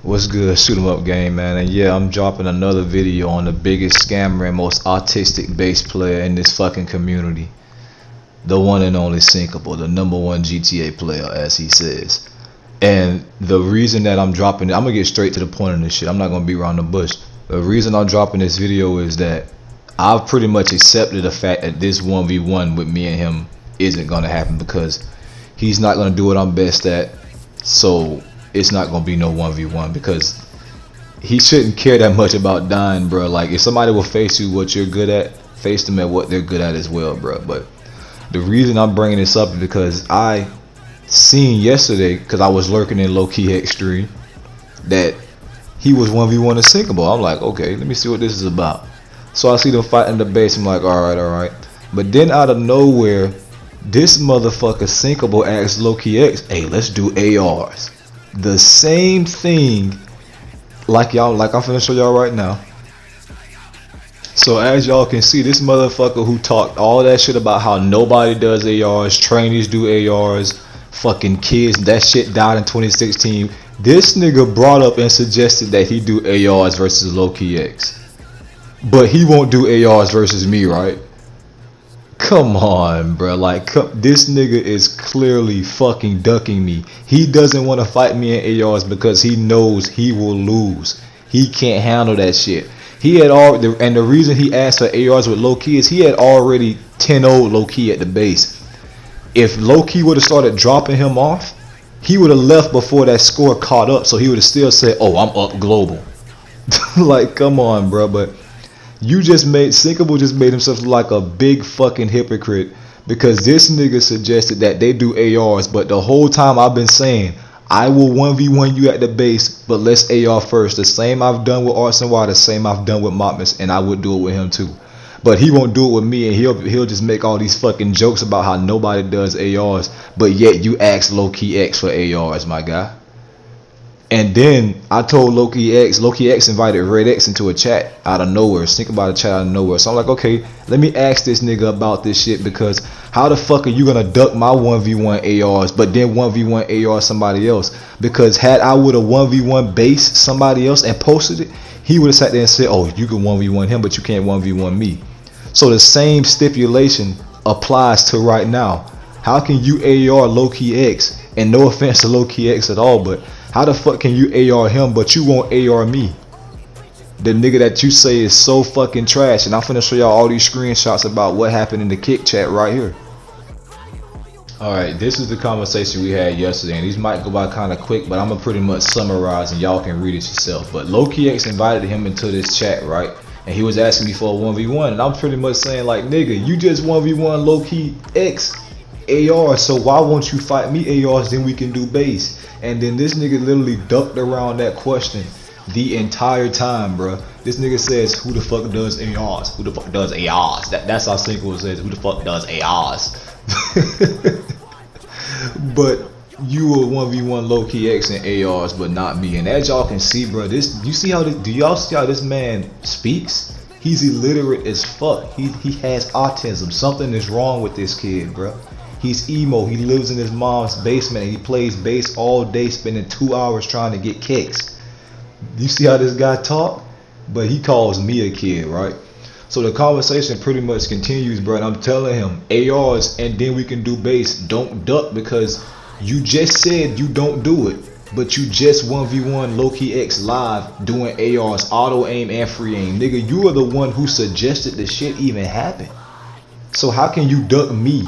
What's good, shoot 'em up game, man? And yeah, I'm dropping another video on the biggest scammer and most autistic bass player in this fucking community. The one and only Syncable, the #1 GTA player, as he says. And the reason that I'm dropping it, I'm gonna get straight to the point of this shit. I'm not gonna be around the bush. The reason I'm dropping this video is that I've pretty much accepted the fact that this 1v1 with me and him isn't gonna happen because he's not gonna do what I'm best at. So it's not gonna be no 1v1 because he shouldn't care that much about dying, bro. Like, if somebody will face you what you're good at, face them at what they're good at as well, bro. But the reason I'm bringing this up is because I seen yesterday, because I was lurking in low-key extreme, that he was 1v1 Syncable. I'm like, okay, let me see what this is about. So I see them fighting the base. I'm like, alright. But then out of nowhere, this motherfucker Syncable asks Low-Key X, hey, let's do ARs. The same thing like I'm finna show y'all right now. So as y'all can see, this motherfucker who talked all that shit about how nobody does ARs, trainees do ARs, fucking kids, that shit died in 2016. This nigga brought up and suggested that he do ARs versus Low-Key X. But he won't do ARs versus me, right? Come on, bro. Like, this nigga is clearly fucking ducking me. He doesn't want to fight me in ARs because he knows he will lose. He can't handle that shit. He had already, and the reason he asked for ARs with Low-Key is he had already 10-0'd Low-Key at the base. If Low-Key would have started dropping him off, he would have left before that score caught up. So he would have still said, oh, I'm up global. Like, come on, bro. But Syncable just made himself look like a big fucking hypocrite because this nigga suggested that they do ARs, but the whole time I've been saying I will 1v1 you at the base, but let's AR first. The same I've done with RSNY, the same I've done with Mopmas, and I would do it with him too. But he won't do it with me, and he'll just make all these fucking jokes about how nobody does ARs, but yet you ask Low-Key X for ARs, my guy. And then I told Low-Key X invited REDX into a chat out of nowhere. Think about a chat out of nowhere. So I'm like, okay, let me ask this nigga about this shit, because how the fuck are you gonna duck my 1v1 ARs but then 1v1 AR somebody else? Because had I would have 1v1 base somebody else and posted it, he would have sat there and said, oh, you can 1v1 him but you can't 1v1 me. So the same stipulation applies to right now. How can you AR Low-Key X, and no offense to Low-Key X at all, but how the fuck can you AR him but you won't AR me? The nigga that you say is so fucking trash. And I'm finna show y'all all these screenshots about what happened in the kick chat right here. Alright, this is the conversation we had yesterday, and these might go by kind of quick, but I'm gonna pretty much summarize and y'all can read it yourself. But Low-Key X invited him into this chat, right? And he was asking me for a 1v1, and I'm pretty much saying like, nigga, you just 1v1 Low-Key X AR, so why won't you fight me ARs, then we can do base? And then this nigga literally ducked around that question the entire time, bro. This nigga says, who the fuck does ARs? Who the fuck does ARs? That's how Syncable says, who the fuck does ARs? But you will 1v1 Low-Key X and ARs, but not me. And as y'all can see, bro, do y'all see how this man speaks? He's illiterate as fuck. He has autism. Something is wrong with this kid, bro. He's emo. He lives in his mom's basement and he plays bass all day, spending 2 hours trying to get kicks. You see how this guy talk? But he calls me a kid, right? So the conversation pretty much continues, bro. And I'm telling him, ARs and then we can do bass. Don't duck because you just said you don't do it. But you just 1v1 Low-Key X live doing ARs, auto aim and free aim. Nigga, you are the one who suggested this shit even happen. So how can you duck me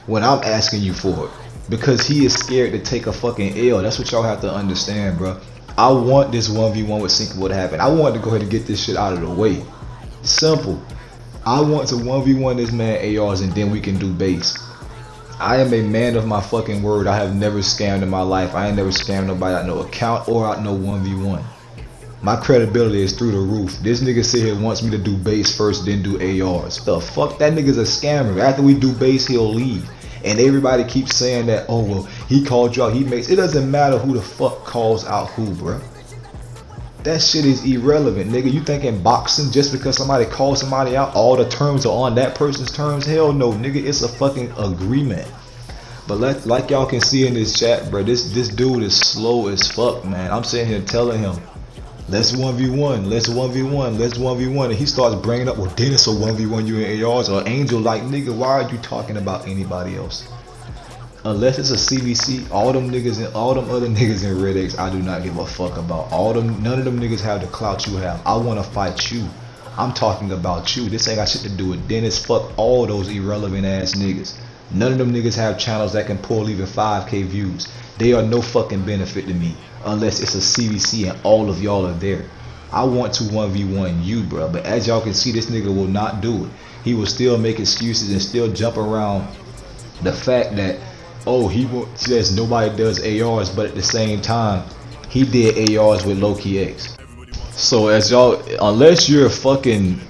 when I'm asking you for it? Because he is scared to take a fucking L. That's what y'all have to understand, bro. I want this 1v1 with Syncable to happen. I want to go ahead and get this shit out of the way. Simple. I want to 1v1 this man ARs and then we can do base. I am a man of my fucking word. I have never scammed in my life. I ain't never scammed nobody out no account or out no 1v1. My credibility is through the roof. This nigga sit here wants me to do base first, then do ARs. The fuck? That nigga's a scammer. After we do base, he'll leave. And everybody keeps saying that, oh, well, he called you out. It doesn't matter who the fuck calls out who, bro. That shit is irrelevant, nigga. You think in boxing, just because somebody calls somebody out, all the terms are on that person's terms? Hell no, nigga. It's a fucking agreement. But like y'all can see in this chat, bro, this dude is slow as fuck, man. I'm sitting here telling him, let's 1v1, let's 1v1, let's 1v1, and he starts bringing up, well, Dennis will 1v1 you in ARs, or Angel. Like, nigga, why are you talking about anybody else? Unless it's a CVC, all them niggas and all them other niggas in REDX, I do not give a fuck about. None of them niggas have the clout you have. I want to fight you. I'm talking about you. This ain't got shit to do with Dennis. Fuck all those irrelevant ass niggas. None of them niggas have channels that can pull even 5K views. They are no fucking benefit to me unless it's a CVC and all of y'all are there. I want to 1v1 you, bro. But as y'all can see, this nigga will not do it. He will still make excuses and still jump around the fact that, oh, he says nobody does ARs, but at the same time, he did ARs with Loki X. So as y'all, unless you're a fucking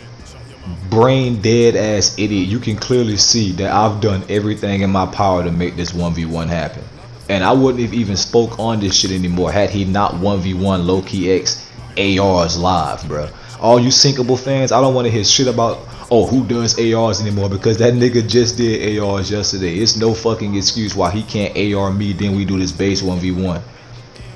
brain dead ass idiot, you can clearly see that I've done everything in my power to make this 1v1 happen. And I wouldn't have even spoke on this shit anymore had he not 1v1 Loki X ARs live, bruh. All you Syncable fans, I don't want to hear shit about, oh, who does ARs anymore, because that nigga just did ARs yesterday. It's no fucking excuse why he can't AR me, then we do this base 1v1.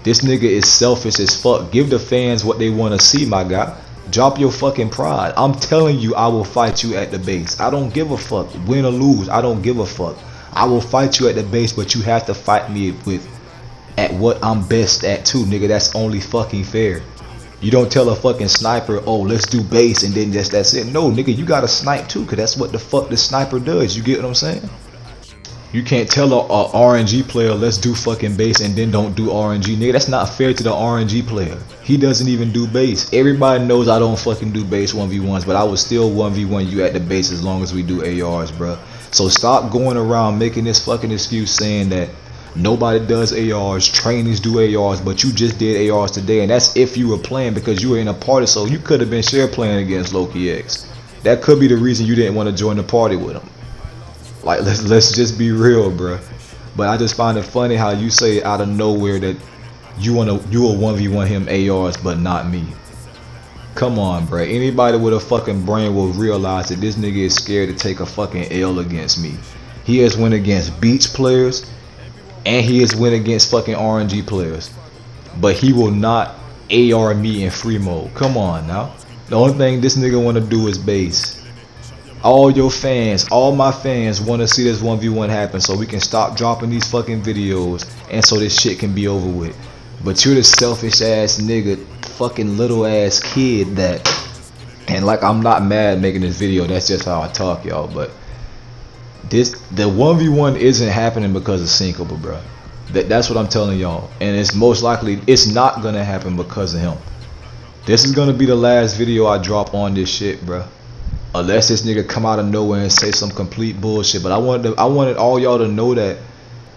This nigga is selfish as fuck. Give the fans what they want to see, my guy. Drop your fucking pride. I'm telling you, I will fight you at the base. I don't give a fuck. Win or lose, I don't give a fuck. I will fight you at the base, but you have to fight me at what I'm best at too, nigga. That's only fucking fair. You don't tell a fucking sniper, oh, let's do base and then that's it. No, nigga, you gotta snipe too, cause that's what the fuck the sniper does. You get what I'm saying? You can't tell a RNG player, let's do fucking base and then don't do RNG, nigga. That's not fair to the RNG player. He doesn't even do base. Everybody knows I don't fucking do base 1v1s, but I will still 1v1 you at the base as long as we do ARs, bro. So stop going around making this fucking excuse saying that nobody does ARs, trainings do ARs, but you just did ARs today, and that's if you were playing because you were in a party, so you could have been share playing against Loki X. That could be the reason you didn't want to join the party with him. Like, let's just be real, bruh. But I just find it funny how you say out of nowhere that you will 1v1 him ARs, but not me. Come on, bruh. Anybody with a fucking brain will realize that this nigga is scared to take a fucking L against me. He has went against beach players, and he has went against fucking RNG players, but he will not AR me in free mode. Come on now. The only thing this nigga want to do is base. All your fans, all my fans want to see this 1v1 happen so we can stop dropping these fucking videos and so this shit can be over with. But you're the selfish ass nigga, fucking little ass kid that, and like, I'm not mad making this video, that's just how I talk, y'all, but the 1v1 isn't happening because of Syncable, bro. That's what I'm telling y'all, and it's most likely it's not gonna happen because of him. This is gonna be the last video I drop on this shit, bro, unless this nigga come out of nowhere and say some complete bullshit. But I wanted all y'all to know that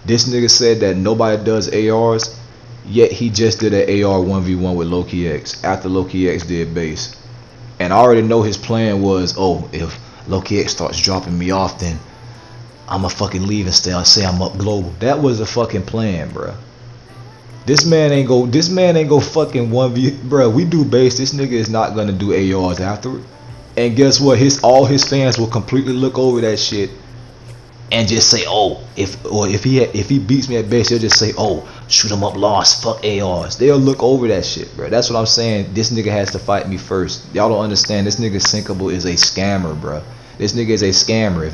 this nigga said that nobody does ARs, yet he just did an AR 1v1 with Loki X after Loki X did base. And I already know his plan was, oh, if Loki X starts dropping me off, then I'ma fucking leave and say I'm up global. That was a fucking plan, bruh. This man ain't go fucking 1v, bruh. We do base. This nigga is not gonna do ARs after it. And guess what? All his fans will completely look over that shit and just say, oh, if he beats me at base, they'll just say, oh, ShootEmUp lost, fuck ARs. They'll look over that shit, bro. That's what I'm saying. This nigga has to fight me first. Y'all don't understand. This nigga Syncable is a scammer, bro. This nigga is a scammer.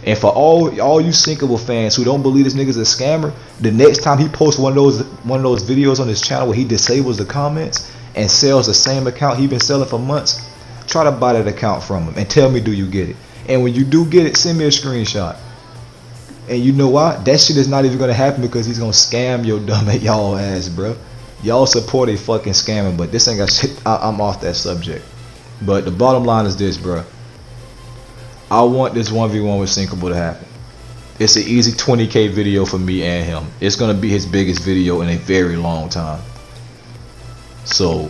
And for all you Syncable fans who don't believe this nigga's a scammer, the next time he posts one of those videos on his channel where he disables the comments and sells the same account he been selling for months, try to buy that account from him and tell me, do you get it? And when you do get it, send me a screenshot. And you know why? That shit is not even gonna happen because he's gonna scam your dumb at y'all ass, bro. Y'all support a fucking scammer, but this ain't got shit. I'm off that subject. But the bottom line is this, bro. I want this 1v1 with Syncable to happen. It's an easy 20K video for me and him. It's gonna be his biggest video in a very long time. So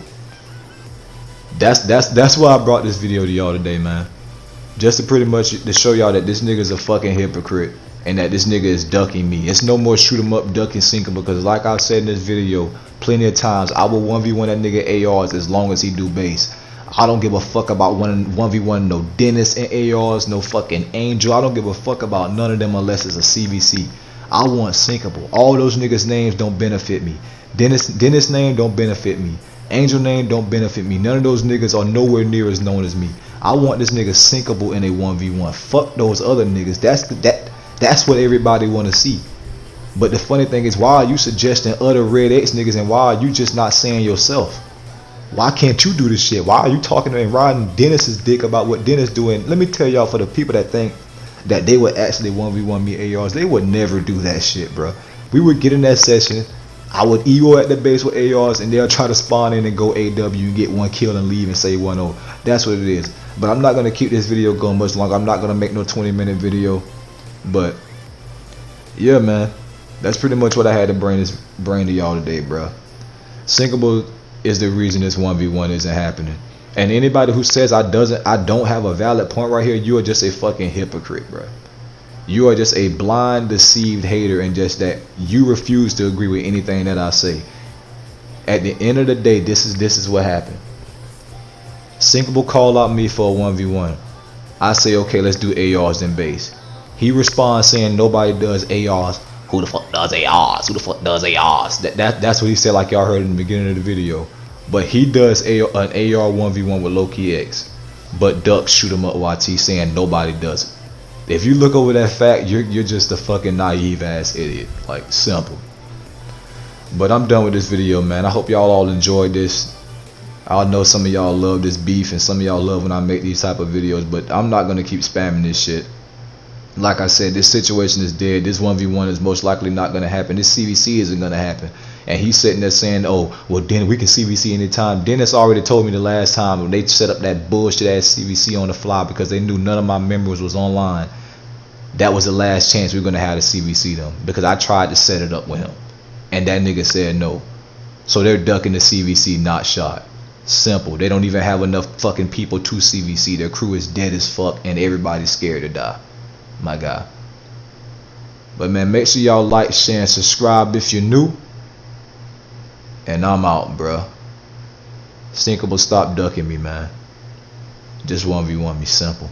that's why I brought this video to y'all today, man. Just to pretty much to show y'all that this nigga's a fucking hypocrite and that this nigga is ducking me. It's no more ShootEmUp ducking Syncable, because like I said in this video plenty of times, I will 1v1 that nigga ARs as long as he do base. I don't give a fuck about 1v1 no Dennis and ARs, no fucking Angel. I don't give a fuck about none of them unless it's a CVC. I want Syncable. All those niggas' names don't benefit me. Dennis name don't benefit me. Angel name don't benefit me. None of those niggas are nowhere near as known as me. I want this nigga Syncable in a 1v1. Fuck those other niggas. That's what everybody want to see. But the funny thing is, why are you suggesting other REDX niggas, and why are you just not saying yourself? Why can't you do this shit? Why are you talking and riding Dennis's dick about what Dennis doing? Let me tell y'all, for the people that think that they would actually 1v1 me ARs, they would never do that shit, bro. We would get in that session, I would ego at the base with ARs, and they'll try to spawn in and go AW and get one kill and leave and say 1-0. That's what it is. But I'm not going to keep this video going much longer. I'm not going to make no 20-minute video. But yeah, man, that's pretty much what I had to bring to y'all today, bro. Syncable is the reason this 1v1 isn't happening. And anybody who says I don't have a valid point right here, you are just a fucking hypocrite, bro. You are just a blind, deceived hater, and just that you refuse to agree with anything that I say. At the end of the day, this is what happened. Syncable call out me for a 1v1. I say, okay, let's do ARs in base. He responds saying nobody does ARs. Who the fuck does ARs? Who the fuck does ARs? That's what he said, like y'all heard in the beginning of the video. But he does an AR 1v1 with Loki X, but ducks ShootEmUp YT saying nobody does it. If you look over that fact, you're just a fucking naive ass idiot. Like, simple. But I'm done with this video, man. I hope y'all all enjoyed this. I know some of y'all love this beef, and some of y'all love when I make these type of videos, but I'm not gonna keep spamming this shit. Like I said, this situation is dead. This 1v1 is most likely not gonna happen. This CVC isn't gonna happen. And he's sitting there saying, oh, well, Dennis, we can CVC anytime. Dennis already told me the last time when they set up that bullshit ass CVC on the fly because they knew none of my members was online. That was the last chance we were gonna have to CVC them, because I tried to set it up with him and that nigga said no. So they're ducking the CVC, not shot. Simple. They don't even have enough fucking people to CVC. Their crew is dead as fuck and everybody's scared to die. My guy. But man, make sure y'all like, share, and subscribe if you're new. And I'm out, bro. Syncable, stop ducking me, man. Just 1v1 me, simple.